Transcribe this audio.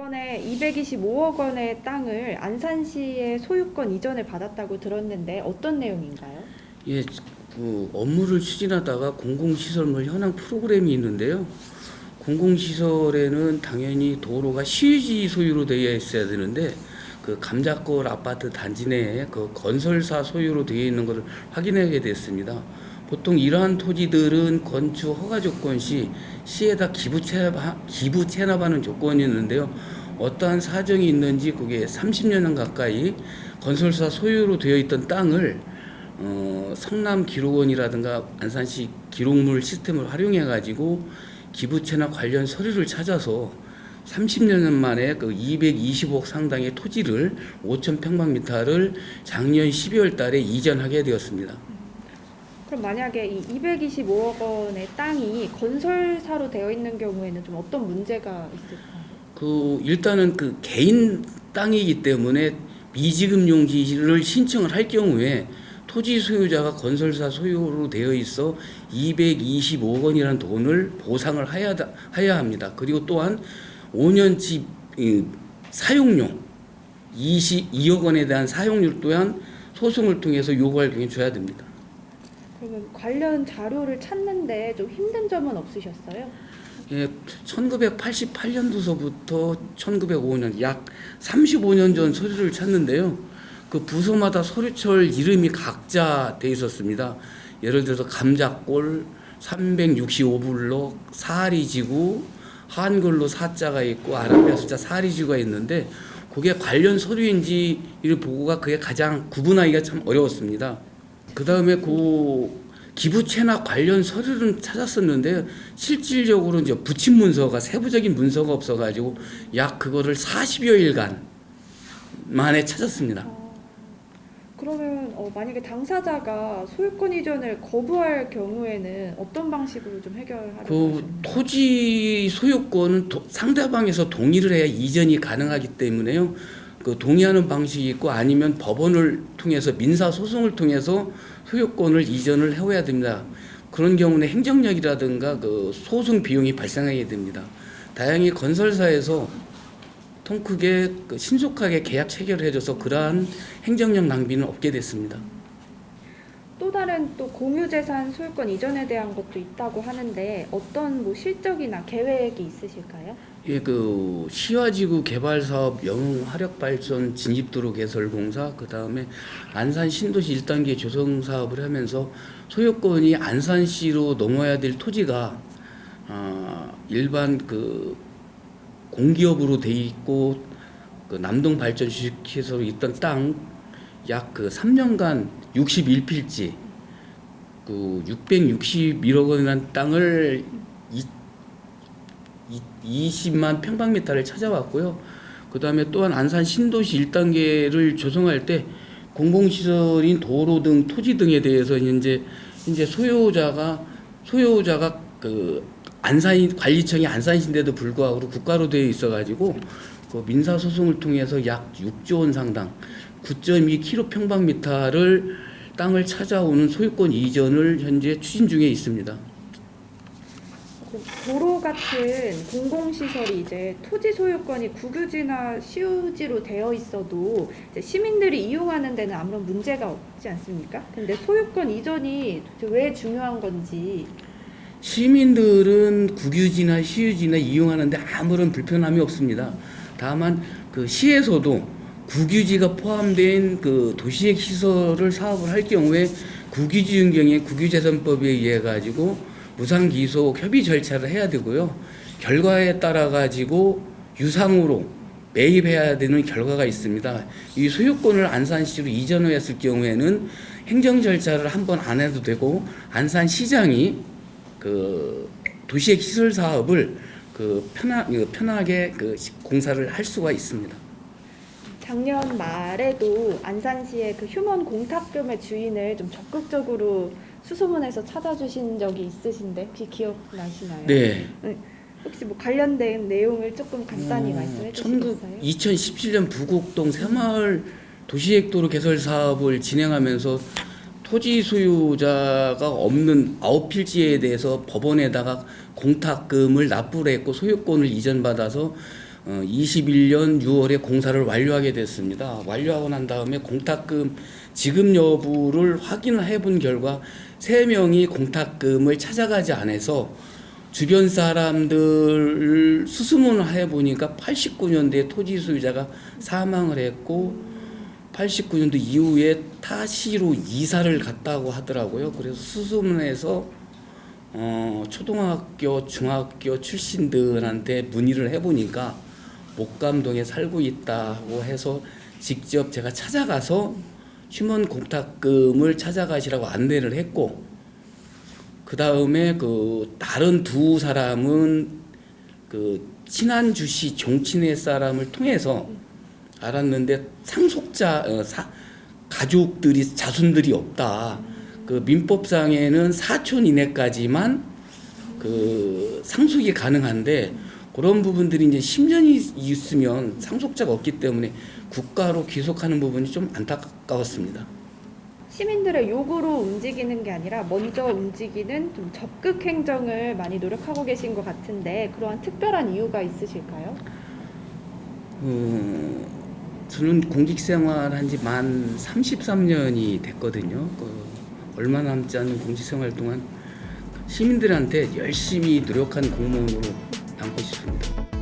이번에 225억 원의 땅을 안산시의 소유권 이전을 받았다고 들었는데 어떤 내용인가요? 예, 업무를 추진하다가 공공시설물 현황 프로그램이 있는데요. 공공시설에는 당연히 도로가 시유지 소유로 되어 있어야 되는데 그 감자골 아파트 단지 내에 그 건설사 소유로 되어 있는 것을 확인하게 됐습니다. 보통 이러한 토지들은 건축 허가 조건 시 시에다 기부 체납하는 조건이 있는데요. 어떠한 사정이 있는지 그게 30년 가까이 건설사 소유로 되어 있던 땅을 성남기록원이라든가 안산시 기록물 시스템을 활용해 가지고 기부채나 관련 서류를 찾아서 30년 만에 그 225억 상당의 토지를 5,000평방미터를 작년 12월 달에 이전하게 되었습니다. 그럼 만약에 이 225억 원의 땅이 건설사로 되어 있는 경우에는 좀 어떤 문제가 있을까요? 일단은 그 개인 땅이기 때문에 미지급 용지를 신청을 할 경우에 토지 소유자가 건설사 소유로 되어 있어 225억 원이라는 돈을 보상을 해야 합니다. 그리고 또한 5년치 사용료 22억 원에 대한 사용료 또한 소송을 통해서 요구할 경우에 줘야 됩니다. 그러면 관련 자료를 찾는데 좀 힘든 점은 없으셨어요? 예, 1988년도서부터 1905년 약 35년 전 서류를 찾는데요. 그 부서마다 서류철 이름이 각자 돼 있었습니다. 예를 들어서 감자골 365블록 사리지구 한글로 사자가 있고 아랍어 숫자 사리지구가 있는데 그게 관련 서류인지를 보고가 그게 가장 구분하기가 참 어려웠습니다. 그 다음에 그 기부채납 관련 서류는 찾았었는데 실질적으로 이제 부침 문서가 세부적인 문서가 없어가지고 약 그거를 40여일간 만에 찾았습니다. 그러면 만약에 당사자가 소유권 이전을 거부할 경우에는 어떤 방식으로 좀 해결하려고 그 하셨나요? 토지 소유권은 상대방에서 동의를 해야 이전이 가능하기 때문에요. 그 동의하는 방식이 있고 아니면 법원을 통해서 민사 소송을 통해서 소유권을 이전을 해야 됩니다. 그런 경우는 행정력이라든가 그 소송 비용이 발생하게 됩니다. 다행히 건설사에서 통 크게 신속하게 계약 체결을 해줘서 그러한 행정력 낭비는 없게 됐습니다. 또 다른 또 공유재산 소유권 이전에 대한 것도 있다고 하는데 어떤 뭐 실적이나 계획이 있으실까요? 예, 그 시화지구 개발 사업 영흥 화력발전 진입도로 개설 공사, 그 다음에 안산 신도시 1단계 조성 사업을 하면서 소유권이 안산시로 넘어야 될 토지가 일반 그 공기업으로 돼 있고 그 남동 발전 주식회사로 있던 땅 약 그 3년간 61필지 그 661억 원이라는 땅을 20만 평방미터를 찾아왔고요. 그 다음에 또한 안산 신도시 1단계를 조성할 때 공공시설인 도로 등 토지 등에 대해서 이제 소유자가 그 안산 관리청이 안산시인데도 불구하고 국가로 되어 있어가지고 그 민사 소송을 통해서 약 6조 원 상당 9.2km 평방미터를 땅을 찾아오는 소유권 이전을 현재 추진 중에 있습니다. 도로 같은 공공시설이 이제 토지 소유권이 국유지나 시유지로 되어 있어도 이제 시민들이 이용하는 데는 아무런 문제가 없지 않습니까? 근데 소유권 이전이 도대체 왜 중요한 건지. 시민들은 국유지나 시유지나 이용하는데 아무런 불편함이 없습니다. 다만 그 시에서도 국유지가 포함된 그 도시액 시설을 사업을 할 경우에 국유지 변경에 국유재산법에 의해 가지고 무상기속 협의 절차를 해야 되고요. 결과에 따라 가지고 유상으로 매입해야 되는 결과가 있습니다. 이 소유권을 안산시로 이전했을 경우에는 행정 절차를 한번 안 해도 되고 안산시장이 그 도시액 시설 사업을 편하게 공사를 할 수가 있습니다. 작년 말에도 안산시의 그 휴먼 공탁금의 주인을 좀 적극적으로 수소문해서 찾아주신 적이 있으신데 혹시 기억나시나요? 네. 혹시 뭐 관련된 내용을 조금 간단히 말씀해 주시겠어요? 2017년 부곡동 새마을 도시액도로 개설 사업을 진행하면서 토지 소유자가 없는 9필지에 대해서 법원에다가 공탁금을 납부를 했고 소유권을 이전받아서 21년 6월에 공사를 완료하게 됐습니다. 완료하고 난 다음에 공탁금 지급 여부를 확인해 본 결과 3명이 공탁금을 찾아가지 않아서 주변 사람들 수소문을 해 보니까 89년도에 토지 소유자가 사망을 했고 89년도 이후에 타시로 이사를 갔다고 하더라고요. 그래서 수소문해서 초등학교, 중학교 출신들한테 문의를 해보니까 목감동에 살고 있다고 해서 직접 제가 찾아가서 휴먼 공탁금을 찾아가시라고 안내를 했고, 그 다음에 그 다른 2사람은 그 친안주시 종친회 사람을 통해서 알았는데 상속자 가족들이 자손들이 없다. 그 민법상에는 사촌 이내까지만 그 상속이 가능한데 그런 부분들이 이제 10년이 있으면 상속자가 없기 때문에 국가로 귀속하는 부분이 좀 안타까웠습니다. 시민들의 요구로 움직이는 게 아니라 먼저 움직이는 좀 적극 행정을 많이 노력하고 계신 것 같은데 그러한 특별한 이유가 있으실까요? 저는 공직 생활한 지 만 33년이 됐거든요. 얼마 남지 않은 공직 생활 동안 시민들한테 열심히 노력한 공무원으로 남고 싶습니다.